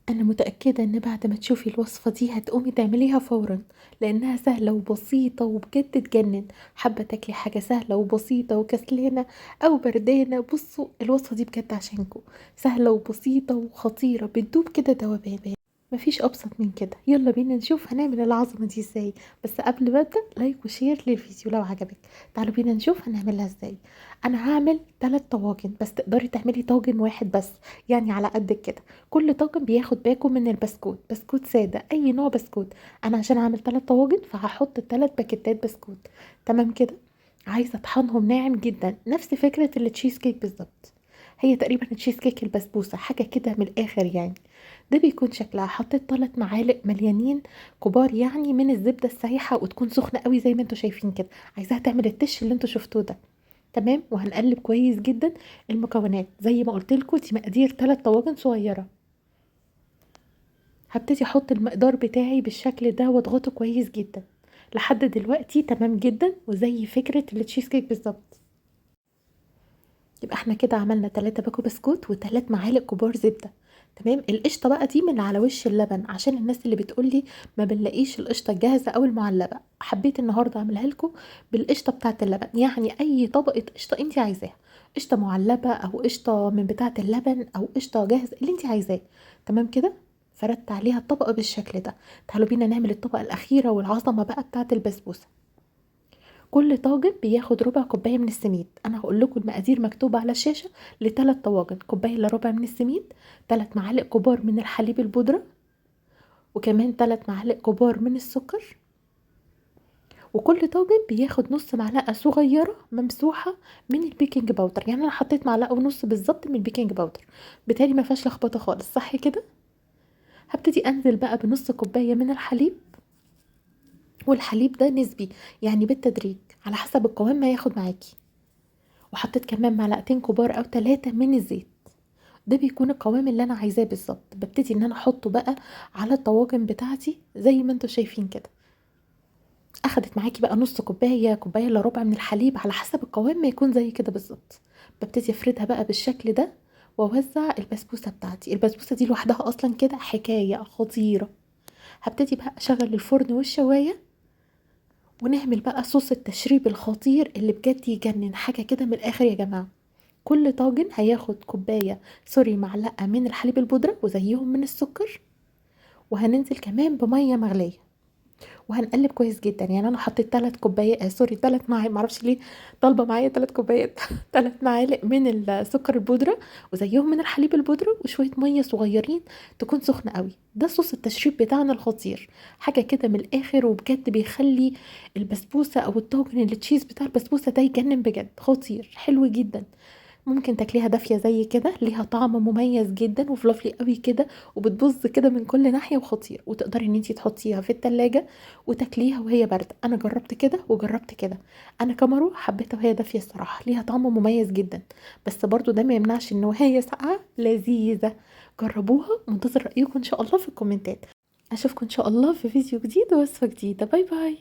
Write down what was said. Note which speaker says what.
Speaker 1: أنا متأكدة إن بعد ما تشوفي الوصفة دي هتقومي تعمليها فورا، لأنها سهلة وبسيطة وبجد تجنن. حابة تاكلي حاجة سهلة وبسيطة وكسلانة أو بردانة، بصوا الوصفة دي بجد عشانكم. سهلة وبسيطة وخطيرة، بتدوب كده دوبان. مفيش أبسط من كده. يلا بينا نشوف هنعمل العظمة دي ازاي. بس قبل ما أبدأ، لايك وشير للفيديو لو عجبك. تعالوا بينا نشوف هنعملها ازاي. أنا هعمل 3 طواجن، بس تقدري تعملي طاجن واحد بس، يعني على قد كده. كل طاجن بياخد باكو من البسكوت، بسكوت سادة أي نوع بسكوت. أنا عشان هعمل 3 طواجن فهحط 3 باكيتات بسكوت. تمام كده. عايزة أطحنهم ناعم جدا، نفس فكرة التشيز كيك بالظبط. هي تقريبا التشيز كيك البسبوسة، حاجة كده من الآخر يعني. ده بيكون شكلها. حطيت 3 معالق مليانين كبار يعني من الزبدة السايحة، وتكون سخنة قوي زي ما انتوا شايفين كده. عايزاها تعمل التش اللي انتوا شفتوه ده. تمام. وهنقلب كويس جدا. المكونات زي ما قلت لكم، دي مقادير 3 طواجن صغيره. هبتدي احط المقدار بتاعي بالشكل ده واضغطه كويس جدا. لحد دلوقتي تمام جدا وزي فكره التشيز كيك بالظبط. يبقى احنا كده عملنا 3 باكو بسكوت و3 معالق كبار زبده. تمام. القشطه بقى دي من على وش اللبن، عشان الناس اللي بتقولي ما بنلاقيش القشطه الجاهزه او المعلبه، حبيت النهارده اعملها لكم بالقشطه بتاعه اللبن. يعني اي طبقه قشطه انت عايزاها، قشطه معلبه او قشطه من بتاعه اللبن او قشطه جاهزه اللي انت عايزاه. تمام كده. فردت عليها الطبقه بالشكل ده. تعالوا بينا نعمل الطبقه الاخيره والعظمه بقى بتاعه البسبوسه. كل طاجن بياخد ربع كوبايه من السميد. انا هقول لكم المقادير مكتوبه على الشاشه. لثلاث طواجن كوبايه الا ربع من السميد، 3 معالق كبار من الحليب البودره، وكمان 3 معالق كبار من السكر. وكل طاجن بياخد نص معلقه صغيره ممسوحه من البيكنج باودر. يعني انا حطيت معلقه ونص بالظبط من البيكنج باودر. بالتالي ما فيهاش لخبطه خالص، صح كده. هبتدي انزل بقى بنص كوبايه من الحليب. والحليب ده نسبي، يعني بالتدريج على حسب القوام ما ياخد معاكي. وحطيت كمان معلقتين كبار او 3 من الزيت. ده بيكون القوام اللي انا عايزاه بالظبط. ببتدي ان انا احطه بقى على الطواجن بتاعتي زي ما انتوا شايفين كده. اخدت معاكي بقى نص كوبايه، كوبايه الا ربع من الحليب، على حسب القوام ما يكون زي كده بالظبط. ببتدي افردها بقى بالشكل ده. واوزع البسبوسه بتاعتي. البسبوسه دي لوحدها اصلا كده حكايه خطيره. هبتدي بقى اشغل الفرن والشوايه. ونعمل بقى صوص التشريب الخطير اللي بجد يجنن، حاجه كده من الاخر يا جماعه. كل طاجن هياخد كوباية، سوري، معلقة من الحليب البودرة وزيهم من السكر. وهننزل كمان بمية مغلية. وهنقلب كويس جدا. يعني انا حطيت 3 كوبايات، سوري 3 معالق، معرفش ليه طالبة معايا 3 كوبايات 3 معالق من السكر البودرة، وزيهم من الحليب البودرة، وشوية مية صغيرين تكون سخنة قوي. ده صوص التشريب بتاعنا الخطير. حاجة كده من الاخر، وبجد بيخلي البسبوسة او الطاجن التشيز بتاع البسبوسة ده يجنن بجد، خطير حلو جدا. ممكن تاكليها دافية زي كده، ليها طعم مميز جدا وفلافلي قوي كده. وبتبظ كده من كل ناحية وخطير. وتقدري ان انتي تحطيها في التلاجة وتاكليها وهي باردة. انا جربت كده وجربت كده. انا كمرو حبيتها وهي دافية الصراحة، ليها طعم مميز جدا. بس برضو ده ما يمنعش ان وهي ساقعة لذيذة. جربوها. منتظر رأيكم ان شاء الله في الكومنتات. اشوفكم ان شاء الله في فيديو جديد ووصفة جديدة. باي باي.